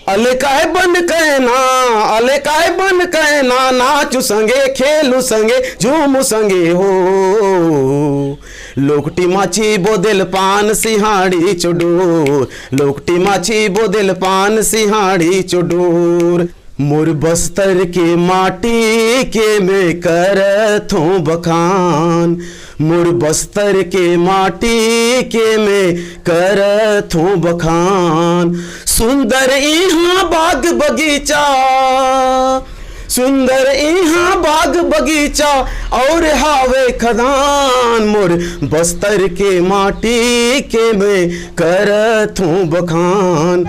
अले काहे बन कहना, अले काहे बन कहना, नाचू संगे खेलू संगे झूमू संगे हो। लोकटी माछी बोदेल पान सिहाड़ी चुडूर, लोकटी माछी बोदेल पान सिहाड़ी चुडूर। मोर बस्तर के माटी के मैं करथूं बखान, मोर बस्तर के माटी के मैं करथूं बखान। सुंदर इहाँ बाग बगीचा, सुंदर इहाँ बाग बगीचा और हावे खदान। मोर बस्तर के माटी के मैं करथूं बखान।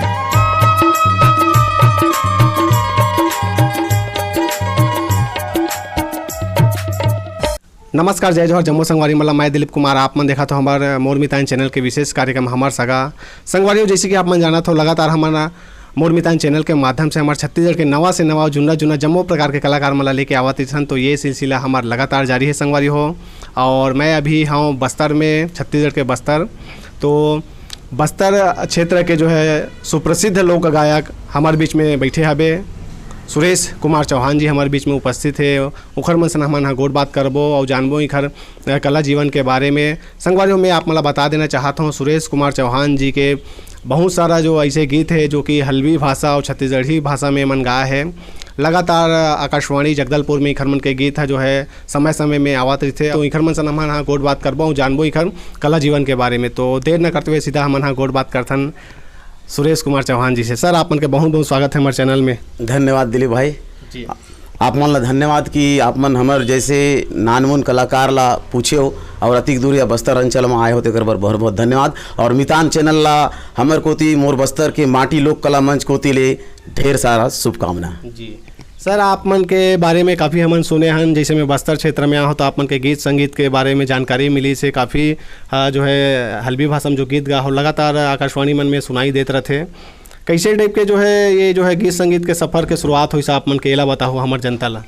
नमस्कार, जय जोहर, जम्मू संगवारी मला मैं दिलीप कुमार। आप मन देखा तो हमारे मोर मितान चैनल के विशेष कार्यक्रम हमार सगा संगवारियों। जैसे कि आप मन जाना तो लगातार हमारा मोर मितान चैनल के माध्यम से हमारे छत्तीसगढ़ के नवा से नवा जुन्ना जुन्ना जम्मू प्रकार के कलाकार मला लेके आवत थे। तो ये सिलसिला हमारा लगातार जारी है संगवारी हो। और मैं अभी हूँ बस्तर में, छत्तीसगढ़ के बस्तर। तो बस्तर क्षेत्र के जो है सुप्रसिद्ध लोक गायक हमारे बीच में बैठे हबे। सुरेश कुमार चौहान जी हमारे बीच में उपस्थित है। उखर मन से हम गोट बात करबो और जानबो इखर कला जीवन के बारे में। संगवारियों में आप मला बता देना चाहता हूँ, सुरेश कुमार चौहान जी के बहुत सारा जो ऐसे गीत है जो कि हल्बी भाषा और छत्तीसगढ़ी भाषा में मन गाया है। लगातार आकाशवाणी जगदलपुर में इखर मन के गीत है जो है समय समय में आवत रहते। तो इखर मन से हम गोट बात करबो जानबो इखर कला जीवन के बारे में। तो देर न करते हुए सीधा हम गोट बात करथन सुरेश कुमार चौहान जी से। सर, आप मन के बहुत बहुत स्वागत है हमारे चैनल में। धन्यवाद दिलीप भाई जी। आप मन ला धन्यवाद कि आप मन हमर जैसे नानमुन कलाकार ला पूछे हो और अतिक दूर या बस्तर अंचल में आए हो तेकर बर बहुत बहुत धन्यवाद। और मितान चैनल ला हमर कोती मोर बस्तर के माटी लोक कला मंच कोती ले ढेर सारा शुभकामना। जी सर, आप मन के बारे में काफ़ी हमन सुने हैं। जैसे मैं बस्तर क्षेत्र में आया हूँ तो आप मन के गीत संगीत के बारे में जानकारी मिली से काफ़ी जो है हल्बी भाषा में जो गीत गा हो लगातार आकाशवाणी मन में सुनाई देते रहते। कैसे टाइप के जो है ये जो है गीत संगीत के सफ़र के शुरुआत हुई आप मन के एला बताओ हमार जनता ला।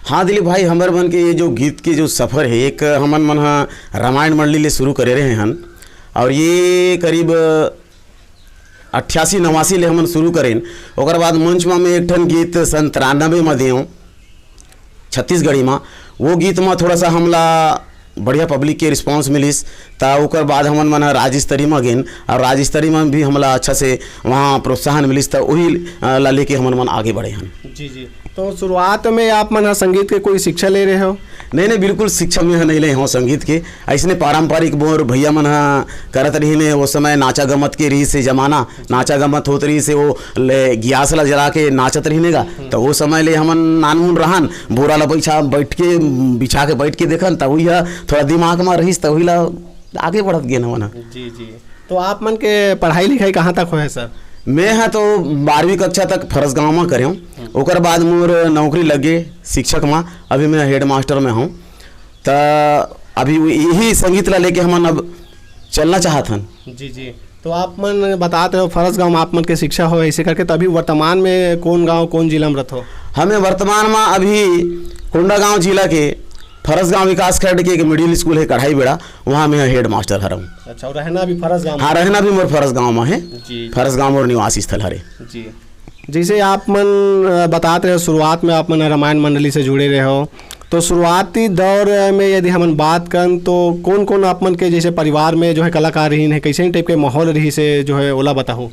हाँ दिलीप भाई, हमर मन के ये जो गीत के जो सफ़र है एक हमन मन रामायण मंडली ले शुरू करे रहे हैं। और ये करीब 88-89 ले हमन शुरू करें। ओकर बाद मंच में एक ठन गीत सन 93 में दियो छत्तीसगढ़ी में। वो गीत में थोड़ा सा हमला बढ़िया पब्लिक के रिस्पांस मिलिस। ता ओकर बाद हमन मन राज्य स्तरीय में गेन और राज्य स्तरीय में भी हमला अच्छा से वहाँ प्रोत्साहन मिलिस। तो वही ला लेके हमन मन आगे बढ़े हैं। जी जी। तो शुरुआत में आप मन संगीत के कोई शिक्षा ले रहे हो? नहीं, बिल्कुल शिक्षा में नहीं ले हो संगीत के। ऐसने पारंपरिक मोर भैया मन करत रही ने। वो समय नाचा गमत के रही से जमाना, नाचा गमत होत रही से वो ले गियास ला जला के नाचत रही नेगा। तो वो समय ले हमन नानमुन रहन बोरा ला बिछा के बैठ के देखन। तो वही थोड़ा दिमाग में रहीस तो वही ला आगे बढ़त गेन हमन। जी जी। तो आप मन के पढ़ाई लिखाई कहाँ तक है सर? मैं हाँ तो 12वीं कक्षा तक फरस गाँव में करे हूँ। ओकर बाद मोर नौकरी लगे शिक्षक में। अभी मैं हेड मास्टर में हूँ। तो अभी यही संगीत ला लेके हमन अब चलना चाहत हन। जी जी। तो आप मन बताते हो फरस गाँव में आप मन के शिक्षा हो ऐसे करके। तो अभी वर्तमान में कौन गाँव कौन जिला में रहते हो? हमें वर्तमान में अभी कोंडागांव जिला के फरस गाँव विकास खंड के एक मिडिल स्कूल है कढ़ाई बेड़ा, वहाँ मैं हेड मास्टर हर हूँ। अच्छा, और रहना भी फरस गाँव? हाँ, रहना भी मोर फरस गाँव में है। फरस गाँव और निवासी स्थल हरे। जी। जैसे आप मन बताते हो शुरुआत में आप मन रामायण मंडली से जुड़े रहे हो। तो शुरुआती दौर में यदि हम बात करें तो कौन कौन आप मन के जैसे परिवार में जो है कलाकार रही है, कैसे टाइप के माहौल रही से जो है ओला बताओ।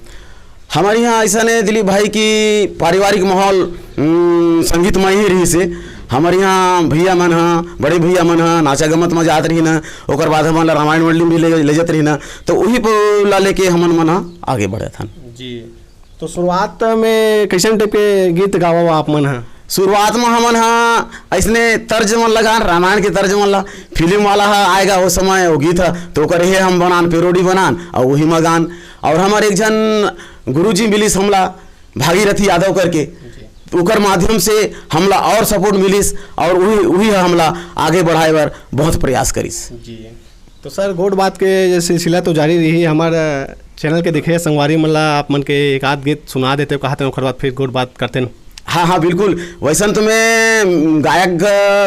हमारे यहाँ ऐसा नहीं दिलीप भाई की पारिवारिक माहौल संगीतमय ही रही से। हमारे यहाँ भैया मन हाँ, बड़े भैया मन हाँ नाचा गमत में जात रही ना। ओकर बाद हमारा रामायण मंडली में भी ले जात रही ना। तो वही पर ला लेके हमन मन आगे बढ़े था। जी। तो शुरुआत में कैसे टाइप के गीत गावा आप मन हाँ? शुरुआत में हमन हाँ ऐसने तर्ज मन लगान, रामायण के तर्ज मन ला। फिल्म वाला आएगा वो समय वो गीत है तो ओकर हे हम बनान, पेरोडी बनान और वही में गान। और हमारे एक जन गुरुजी मिलिस हमला भागीरथी यादव करके, ओकर माध्यम से हमला और सपोर्ट मिलिस और वही हमला आगे बढ़ाए बर बहुत प्रयास करिस। जी। तो सर गोट बात के सिलसिला तो जारी रही। हमारे चैनल के दिखे संगवारी मला आप मन के एक आध गीत सुना देते हो कहते हैं, ओकर बाद फिर गोट बात करते हैं। हाँ बिल्कुल। वैसन तो मैं गायक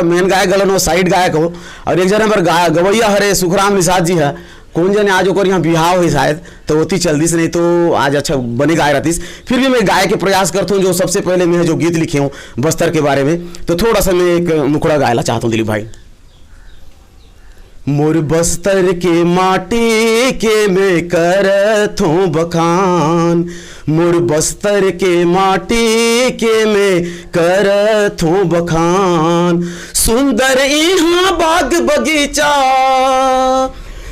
मेन गायक गलन हो, साइड गायक हो। और एक जन हमारे गवैया हरे सुखराम निषाद जी है। कौन जाने आज ओकर यहाँ बिहाव है शायद, तो होती चलतीस, नहीं तो आज अच्छा बने गाय रहतीस। फिर भी मैं गाय के प्रयास करता हूँ। जो सबसे पहले मैं जो गीत लिखे हूँ बस्तर के बारे में, तो थोड़ा सा मैं एक मुखड़ा गायला चाहता हूँ दिलीप भाई। मोर बस्तर के माटी के मैं करथूं बखान, मोर बस्तर के माटी के मैं करथूं बखान। सुंदर इहाँ बाग बगीचा,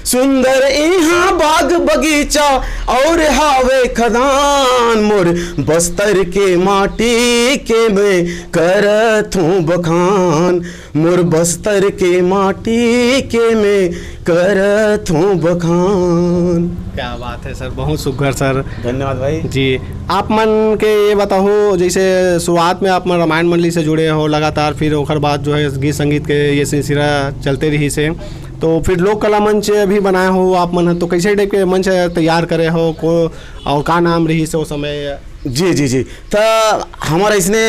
सुंदर इहाँ बाग बगीचा और हावे खदान। मोर बस्तर के माटी के मैं करथूं बखान, मोर बस्तर के माटी के मैं करथूं बखान। क्या बात है सर, बहुत सुघर सर, धन्यवाद भाई जी। आप मन के ये बताओ, जैसे शुरुआत में आप मन रामायण मंडली से जुड़े हो लगातार, फिर ओकर बाद जो है गीत संगीत के ये सिलसिला चलते रही से, तो फिर लोक कला मंच भी बनाए हो आप मन, तो कैसे टाइप के मंच तैयार करे हो को और का नाम रही से उस समय? जी जी जी, तो हमारा इसने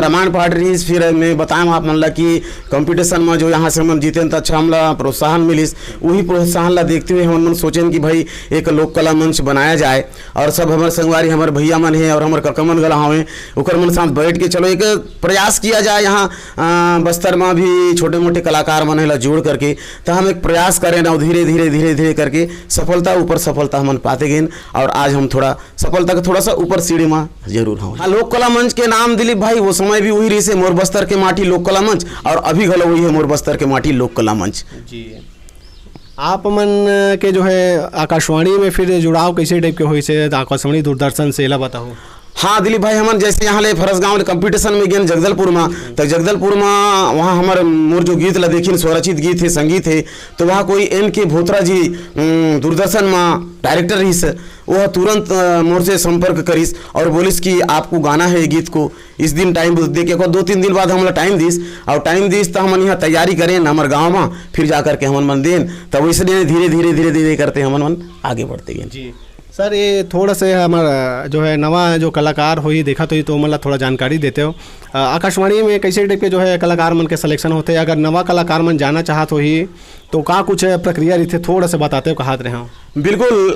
रामायण पाठ रही। फिर मैं बताएं आप मन ला कि कंपटीशन में जो यहाँ से हम जीते तो अच्छा हमला प्रोत्साहन मिलिस। वही प्रोत्साहन ला देखते हुए हम मन सोचें कि भाई एक लोक कला मंच बनाया जाए, और सब हमारे संगवारी हमारे भैया मन है और हमारे कका मन गला हवे, ओकर मन साथ बैठ के चलो एक प्रयास किया जाए। यहाँ बस्तर में भी छोटे मोटे कलाकार मन है ला जोड़ करके, तो हम एक प्रयास करें ना, धीरे धीरे धीरे धीरे करके सफलता ऊपर सफलता हम पाते गए, और आज हम थोड़ा सफलता का थोड़ा सा ऊपर सीढ़ी में जरूर हूँ। हाँ, लोक कला मंच के नाम दिलीप भाई वो समय भी वही रही से मोर बस्तर के माटी लोक कला मंच, और अभी गलो वही है मोर बस्तर के माटी लोक कला मंच। जी, आप मन के जो है आकाशवाणी में फिर जुड़ाव कैसे टाइप के हुई से, आकाशवाणी दूरदर्शन से ला बताओ। हाँ दिलीप भाई, हमन जैसे यहाँ ले फरसगांव कंपटीशन में गए जगदलपुर में, तो जगदलपुर में वहाँ हमारे मोर जो गीत ला देखिन स्वरचित गीत है, संगीत है, तो वहाँ कोई NK भोत्रा जी दूरदर्शन में डायरेक्टर रही से, वह तुरंत मोर से संपर्क करीस और बोलिस कि आपको गाना है गीत को, इस दिन टाइम दे के 2-3 दिन बाद हमला टाइम दीस, और टाइम दीस तो हमन यहाँ तैयारी करें हमारे गाँव में, फिर जा करके हमन मन देन, तब वैसे धीरे धीरे धीरे धीरे करते हमन मन आगे बढ़ते गए। जी सर, ये थोड़ा से हमारा जो है नवा जो कलाकार हो ही देखा तो ही तो मतलब थोड़ा जानकारी देते हो आकाशवाणी में कैसे टाइप के जो है कलाकार मन के सिलेक्शन होते हैं, अगर नवा कलाकार मन जाना चाहत हो ही तो का कुछ प्रक्रिया रही थे, थोड़ा से बताते हो कहा रहे हो। बिल्कुल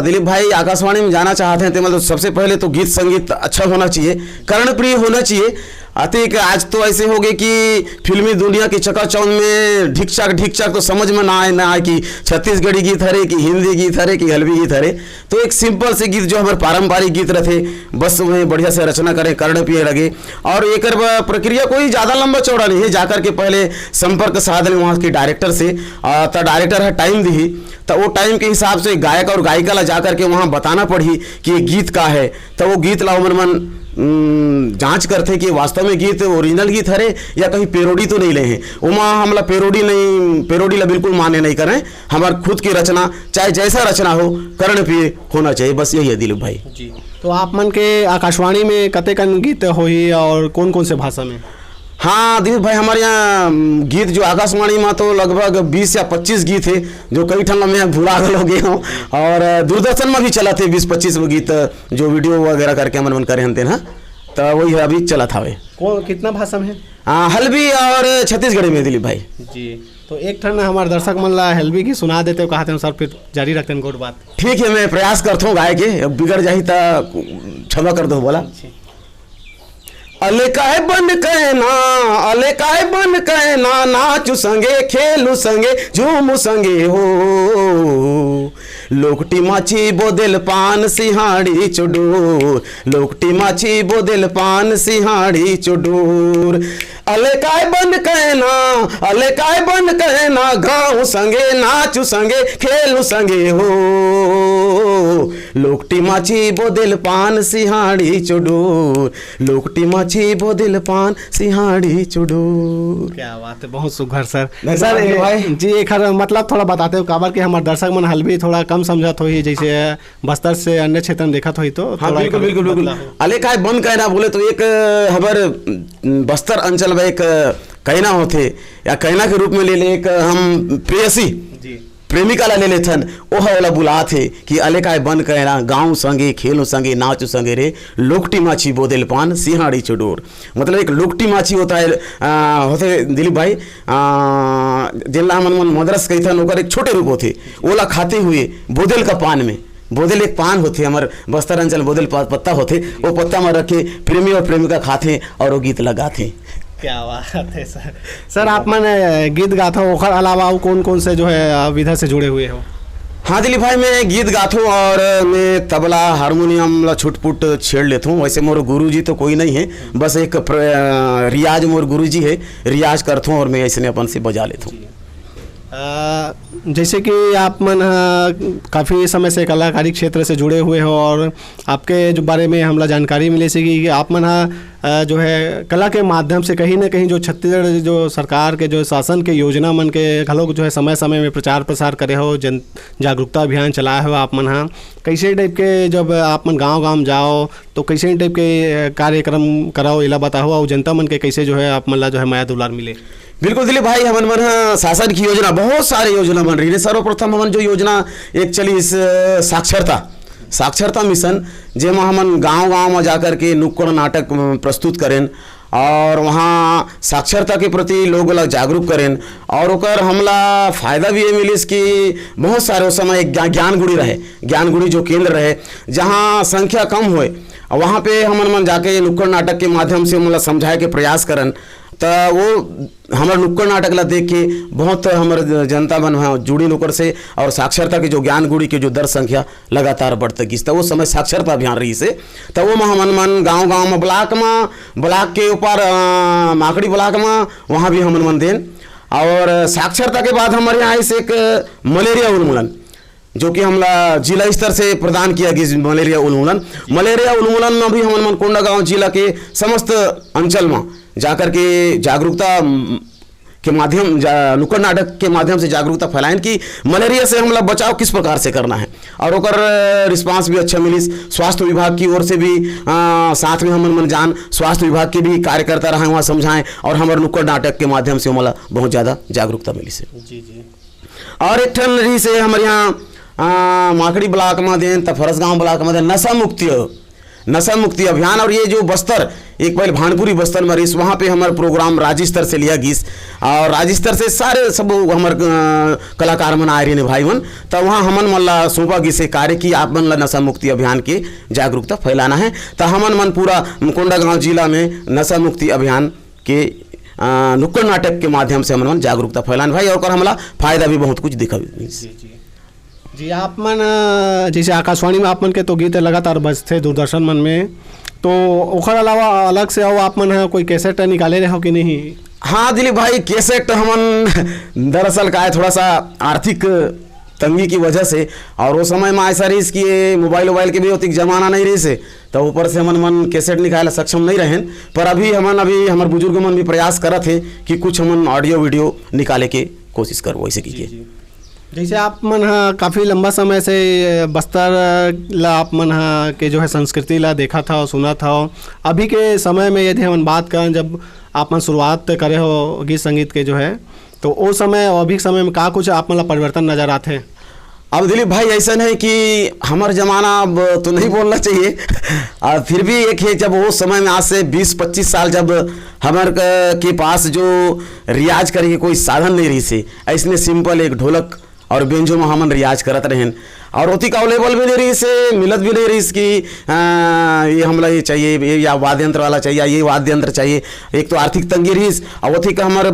दिलीप भाई, आकाशवाणी में जाना चाहते हैं तो मतलब सबसे पहले तो गीत संगीत अच्छा होना चाहिए, कर्णप्रिय होना चाहिए। अतिक आज तो ऐसे हो गए कि फिल्मी दुनिया की चकाचौंध में ढिक चाक तो समझ में ना आए कि छत्तीसगढ़ी गीत हरे कि हिंदी गीत हरे कि हल्वी गीत हरे, तो एक सिंपल से गीत जो हमारे पारंपरिक गीत रहते बस उन्हें बढ़िया से रचना करें, कर्णप्रिय लगे। और एक प्रक्रिया कोई ज़्यादा लंबा चौड़ा नहीं है, जाकर के पहले संपर्क साध लें वहाँ के डायरेक्टर से, तो डायरेक्टर है टाइम दी, तो वो टाइम के हिसाब से गायक और गायिका ला जा करके वहाँ बताना पड़ी कि ये गीत का है, तो वो गीत ला मन जांच करते कि वास्तव में गीत ओरिजिनल गीत हरे या कहीं पेरोडी तो नहीं ले हैं। वहाँ हमला पेरोडी ला बिल्कुल माने नहीं करें, हमारे खुद की रचना चाहे जैसा रचना हो कर्णप्रिय होना चाहिए, बस यही है दिलीप भाई। जी, तो आप मन के आकाशवाणी में कतेकन गीत होई और कौन कौन से भाषा में? हाँ दिलीप भाई, हमारे यहाँ गीत जो आकाशवाणी में तो लगभग 20 या 25 गीत है, जो कई ठन मैं भुला गए हूँ, और दूरदर्शन में भी चला थे 20-25 गीत जो वीडियो वगैरह करके मन करे हनते ना, तो वही अभी चला था। वे कितना भाषा में? हल्बी और छत्तीसगढ़ी में दिलीप भाई। जी, तो एक ठन हमारे दर्शक मन ला हल्बी की सुना देते हो कहते हैं सर, फिर जारी रखते हैं गोट बात। ठीक है, मैं प्रयास करता हूँ गाय के, बिगड़ जाही तो क्षमा कर दो। बोला अले काय बन कहना, अले काय बन कहना, नाचू संगे खेलू संगे झूमू संगे हो, लोकटी माछी बोदेल पान सिहाड़ी चुडूर, लोकटी माछी बोदेल पान सिहाड़ी चुडूर। अले काय बन कहना, अले काय बन कहना, गाँव संगे नाचू संगे खेलू संगे हो, लोकटी माछी बोदेल पान सिहाड़ी चुडूर, लोकटी माछी बोदिल पान सिहाड़ी चुडूर। क्या बात है, बहुत सुघर सर। सर भाई जी, एक मतलब थोड़ा बताते हो काबर कि हमारे दर्शक मन हल्बी थोड़ा कम समझत हो ही, जैसे बस्तर से अन्य क्षेत्र में देखा हो तो। हाँ बिल्कुल बिल्कुल बिल्कुल। अले काय बन कहना बोले तो एक हमारे बस्तर अंचल में एक कहना होते या कहना के रूप में ले ले, एक हम प्रेमिका ला ले लेथन ओह वाला बुलात है कि अले काय बन कहना गाँव संगे खेलो संगे नाचो संगे रे लोकटी माछी बोदेल पान सिंहाड़ी चुडोर। मतलब एक लोकटी माछी होता है होते दिलीप भाई जिला मन मन मदरस कही था एक छोटे रूप होते ओला खाते हुए बोदेल का पान में बोदेल एक पान होते हमारे बस्तर अंचल बोदेल पत्ता होते वो पत्ता में रखे प्रेमी और प्रेमिका खाते और वो गीत लगाते। क्या बात है सर। सर आप मन गीत गाता हो ओखर अलावा कौन कौन से जो है विधा से जुड़े हुए हो? हाँ दिलीप भाई मैं गीत गाता हूँ और मैं तबला हारमोनियम ला छुटपुट छेड़ लेता हूँ। वैसे मोर गुरुजी तो कोई नहीं है, बस एक रियाज मोर गुरुजी है, रियाज करता हूँ और मैं ऐसे अपन से बजा लेता हूँ। जैसे कि आप मन काफ़ी समय से कलाकारी क्षेत्र से जुड़े हुए हो और आपके जो बारे में हमला जानकारी मिले से कि आप मन जो है कला के माध्यम से कहीं ना कहीं जो छत्तीसगढ़ जो सरकार के जो शासन के योजना मन के घलोक जो है समय समय में प्रचार प्रसार करे हो, जन जागरूकता अभियान चलाए हो आप मन कैसे टाइप के जब आप मन गाँव जाओ तो कैसे टाइप के कार्यक्रम कराओ इला बताओ और जनता मन के कैसे जो है आप मन ला जो है माया दुलार मिले? बिल्कुल दिलीप भाई हमन मन शासन की योजना बहुत सारे योजना बन रही है। सर्वप्रथम हमन जो योजना एक चली इस साक्षरता मिशन जेमा हमन गांव में जाकर के नुक्कड़ नाटक प्रस्तुत करें और वहाँ साक्षरता के प्रति लोग ला जागरूक करें और ओकर हमला फायदा भी ये मिलिस कि बहुत सारे उस समय एक ज्ञानगुड़ी रहे, ज्ञानगुड़ी जो केंद्र रहे जहाँ संख्या कम हुए वहाँ पे हमन मन जाके नुक्कड़ नाटक के माध्यम से मतलब समझाए के प्रयास करन तो वो हमारे नुक्कड़ नाटक ला देख के बहुत हमारे जनता मन जुड़ी नुक्कड़ से और साक्षरता के जो ज्ञान गुड़ी के जो दर संख्या लगातार बढ़ते गिस। तो वो समय साक्षरता अभियान रही से तो वो हमन मन गाँव में ब्लॉक के ऊपर माकड़ी ब्लॉक में वहाँ भी हमन मन देन। और साक्षरता के बाद हमारे यहाँ इस एक मलेरिया उन्मूलन जो कि हमला जिला स्तर से प्रदान किया गया मलेरिया उन्मूलन में भी हमन मन कोंडागांव जिला के समस्त अंचल में जाकर के जागरूकता के माध्यम नुक्कड़ नाटक के माध्यम से जागरूकता फैलाएं कि मलेरिया से हमला बचाव किस प्रकार से करना है और ओकर रिस्पांस भी अच्छा मिली। स्वास्थ्य विभाग की ओर से भी साथ में हमन मन जान स्वास्थ्य विभाग के भी कार्यकर्ता रहे वहाँ समझाएं और हमारे नुक्कड़ नाटक के माध्यम से हमला बहुत ज़्यादा जागरूकता मिली से। जी जी। और एक ठन रही से हमारे यहाँ माकड़ी ब्लॉक में दें तो फरसगांव ब्लॉक में दें नशा मुक्ति अभियान। और ये जो बस्तर एक पहले भानपुरी बस्तर में रही वहाँ पे हमारे प्रोग्राम राज्य स्तर से लिया गिस और राज्य स्तर से सारे सब हमारे कलाकार मन आए रहे भाई मन तो वहाँ हमन मन ला सौंपा गिस कार्य की आप मन ला नशा मुक्ति अभियान के जागरूकता फैलाना है। तो हमन मन पूरा कोंडागांव जिला में नशा मुक्ति अभियान के नुक्कड़ नाटक के माध्यम से हमन मन जागरूकता फैलाना भाई और हमला फायदा भी बहुत कुछ दिखा। जी आप मन जैसे आकाशवाणी में आप मन के तो गीत लगातार बजते दूरदर्शन मन में तो ओखर अलावा अलग से आओ आप मन कोई कैसेट निकाले रहे हो कि नहीं? हाँ दिलीप भाई कैसेट हमन दरअसल का है थोड़ा सा आर्थिक तंगी की वजह से और वो समय में ऐसा रही कि मोबाइल के भी उतनी जमाना नहीं रही से तो ऊपर से हमन मन कैसेट निकाले सक्षम नहीं रहें। पर अभी हमारे बुजुर्ग मन भी प्रयास करत है कि कुछ हमन ऑडियो वीडियो निकाले के कोशिश कर वैसे कीजिए। जैसे आप मन काफ़ी लंबा समय से बस्तर ला आप मन के जो है संस्कृति ला देखा था और सुना था। अभी के समय में यदि हम बात करें जब आप मन शुरुआत करे हो गीत संगीत के जो है तो वो समय और अभी समय में का कुछ आप मन ला परिवर्तन नज़र आते हैं? अब दिलीप भाई ऐसा है कि हमारा ज़माना अब तो नहीं बोलना चाहिए और फिर भी एक है जब वो समय में आज से 20-25 साल जब हमारे के पास जो रियाज करे के कोई साधन नहीं रही से ऐसने सिंपल एक ढोलक और बेंजो में हमन रियाज करत रहें और उतनी का अवेलेबल भी नहीं रही से मिलत भी नहीं रही इसकी ये हमला ये चाहिए ये या वाद्य यंत्र वाला चाहिए या ये वाद्य यंत्र चाहिए। एक तो आर्थिक तंगी रही और उतनी का हमारे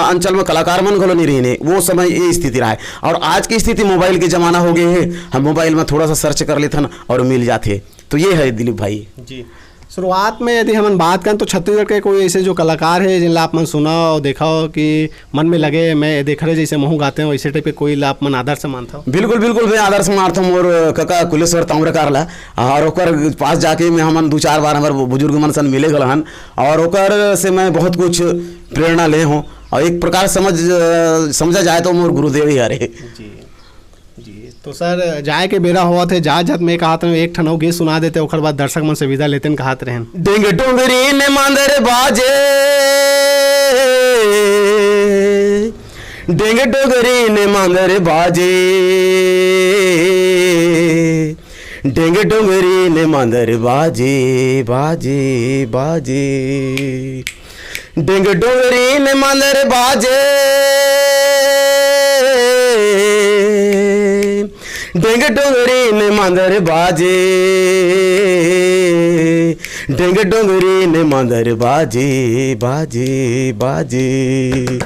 अंचल में कलाकार मन घलो नहीं रही वो समय ये स्थिति रहा है। और आज की स्थिति मोबाइल के ज़माना हो गए है, हम मोबाइल में थोड़ा सा सर्च कर लेते और मिल जाते। तो ये है दिलीप भाई। जी शुरुआत में यदि हम बात करें तो छत्तीसगढ़ के कोई ऐसे जो कलाकार है जिनला आप मन सुना और देखा हो कि मन में लगे मैं देख रहे जैसे महू गाते हैं वैसे टाइप के कोई आप मन आदर्श मानता हो? बिल्कुल मैं आदर्श मानता हूँ। और कका कुलेश्वर ताम्रकार ला और ओकर पास जाके मैं हमन 2-4 बार हमारे बुजुर्ग मन सन मिले गलन और ओकर से मैं बहुत कुछ प्रेरणा ले हूँ और एक प्रकार समझा जाए तो मोर गुरुदेव ही हरे। तो सर जाए के बेरा हुआ थे जात में कहा था एक ठनौ गीत सुना देते ओकर बाद दर्शक मन से विदा लेते कहते रहें। डेंग डोंगरी ने मांदर बाजे डेंगे डोगरी ने मांदर बाजे, डेंगे डोगरी ने मांदर बाजे बाजे बाजे, डेंगे डोगरी ने मांदर बाजे, डेंगे डोगरी ने मांदर बाजे, डेंगे डोगरी ने मांदर बाजे बाजे बाजे।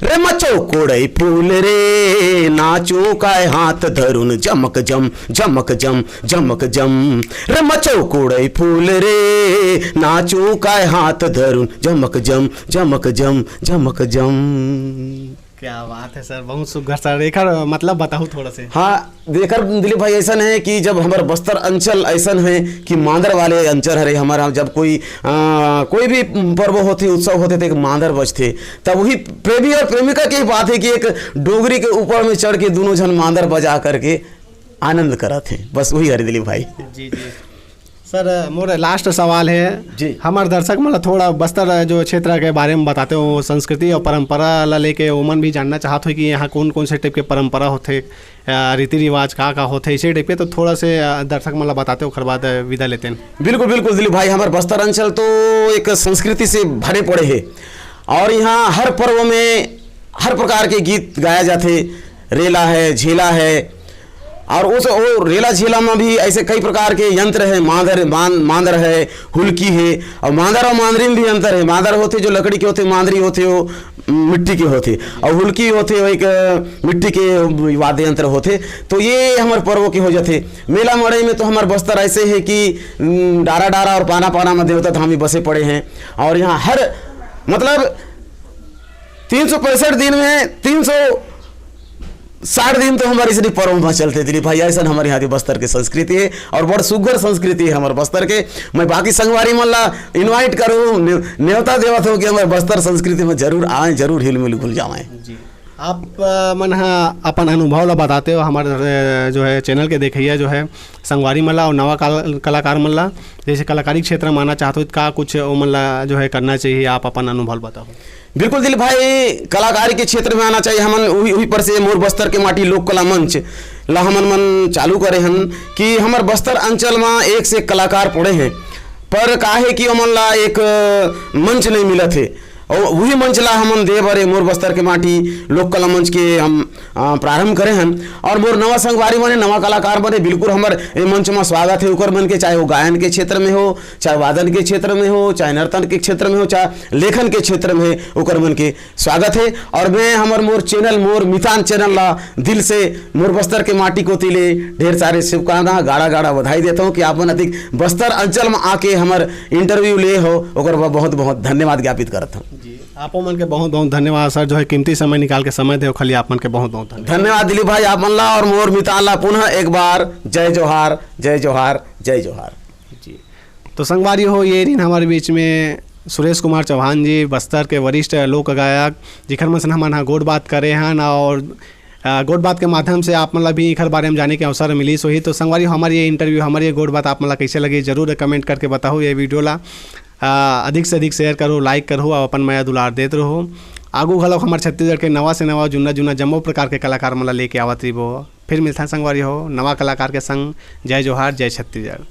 रे मचो कोड़ई फूल रे नाचू काय हाथ धरून जमक जम जमक जम जमक जम, रे मचो कोड़ई फूल रे नाचू काय हाथ धरून जमक जम जमक जम जमक जम। क्या बात है सर, बहुत सुघर सर। एक मतलब बताऊँ थोड़ा से। हाँ देकर दिलीप भाई ऐसा है कि जब हमारे बस्तर अंचल ऐसा है कि मांदर वाले अंचल है हमारा, जब कोई भी पर्व होते उत्सव होते थे मांदर बजते, तब वही प्रेमी और प्रेमिका की बात है कि एक डोगरी के ऊपर में चढ़ के दोनों जन मांदर बजा करके आनंद करा थे, बस वही है दिलीप भाई। जी जी सर, मोर लास्ट सवाल है जी। हमारे दर्शक मतलब थोड़ा बस्तर जो क्षेत्र के बारे में बताते हो, संस्कृति और परंपरा ला लेके ओमन भी जानना चाहते हो कि यहाँ कौन कौन से टाइप के परंपरा होते, रीति रिवाज का होते, इसी टाइप के तो थोड़ा से दर्शक मतलब बताते हो, खर बाद विदा लेते हैं। बिल्कुल बिल्कुल दिलीप भाई, हमारे बस्तर अंचल तो एक संस्कृति से भरे पड़े हैं और यहाँ हर पर्व में हर प्रकार के गीत गाए जाते, रेला है, झेला है, और वो रेला झेला में भी ऐसे कई प्रकार के यंत्र है, मांदर है, हुलकी है, और मांदर और मांदरी में भी अंतर है। मांदर होते जो लकड़ी के होते, मांदरी होते वो मिट्टी के होते, और हुलकी होते वो एक मिट्टी के वाद्य यंत्र होते। तो ये हमारे पर्वों के हो जाते। मेला मड़ई में तो हमारे बस्तर ऐसे है कि डारा डारा और पाना पाना में देवता धामी बसे पड़े हैं, और यहाँ हर मतलब 365 दिन में 360 दिन तो हमारे इसलिए पर्व में चलते दिलीप भाई। ऐसा हमारे यहाँ की बस्तर की संस्कृति है और बड़ सुघर संस्कृति है हमारे बस्तर के। मैं बाकी संगवारी मल्ला इनवाइट करूँ, न्योता देवत हो कि हमारे बस्तर संस्कृति में जरूर आएँ, जरूर हिल मिल घुल जाएँ। जी आप मन अपन अनुभव ला बताते हो हमारे जो है चैनल के देखिए जो है संगवारी मल्ला और नवा कलाकार मल्ला, जैसे कलाकारी क्षेत्र में आना चाहते हो का कुछ वो मल्ला जो है करना चाहिए, आप अपन अनुभव बताओ। बिल्कुल दिलीप भाई, कलाकारी के क्षेत्र में आना चाहिए। हमन वही पर से मोर बस्तर के माटी लोक कला मंच ला हमन मन चालू करे हन कि हमार बस्तर अंचल में एक से एक कलाकार पड़े हैं, पर काहे कि हमन ला एक मंच नहीं मिला थे, और वही मंच ला हमन दे बरे मोर बस्तर के माटी लोक कला मंच के हम प्रारंभ करे हन। और मोर नवा संगवारी बने, नवा कलाकार बने, बिल्कुल हमारे मंच में स्वागत है उकर मन के, चाहे वो गायन के क्षेत्र में हो, चाहे वादन के क्षेत्र में हो, चाहे नर्तन के क्षेत्र में हो, चाहे लेखन के क्षेत्र में उकर मन के स्वागत है। और मैं हमारे मोर चैनल मोर मितान चैनल ला दिल से मोर बस्तर के माटी को तिले ढेर सारे शुभकामना गाड़ा गाड़ा बधाई देता हूँ कि आप अधिक बस्तर अंचल में आके हमारे इंटरव्यू ले हो, ओकर बहुत बहुत धन्यवाद ज्ञापित करता हूँ। जी आप मन के बहुत बहुत धन्यवाद सर, जो है कीमती समय निकाल के समय दे खाली आप मन के बहुत बहुत धन्यवाद दिलीप भाई। आप मन ला और मोर मितान ला पुनः एक बार जय जोहार जय जोहार जय जोहार। जी तो संगवारी हो, ये दिन हमारे बीच में सुरेश कुमार चौहान जी, बस्तर के वरिष्ठ लोक गायक, जिखर मन से हम गोड बात करे हैं और गोड बात के माध्यम से आप मतलब भी इखर बारे में जाने के अवसर मिली सो ही। तो संगवारी हमारी ये इंटरव्यू, हमारी ये गोड बात आप मतलब कैसे लगी जरूर कमेंट करके बताओ। ये वीडियो ला अधिक से अधिक शेयर करो, लाइक करो और अपन माया दुलार देते रहो। आगू घलो हमारे छत्तीसगढ़ के नवा से नवा जुन्ना जुन्ना जम्मो प्रकार के कलाकार मतलब लेके आवत रही। फिर मिलता संगवारी हो नवा कलाकार के संग। जय जोहार, जय छत्तीसगढ़।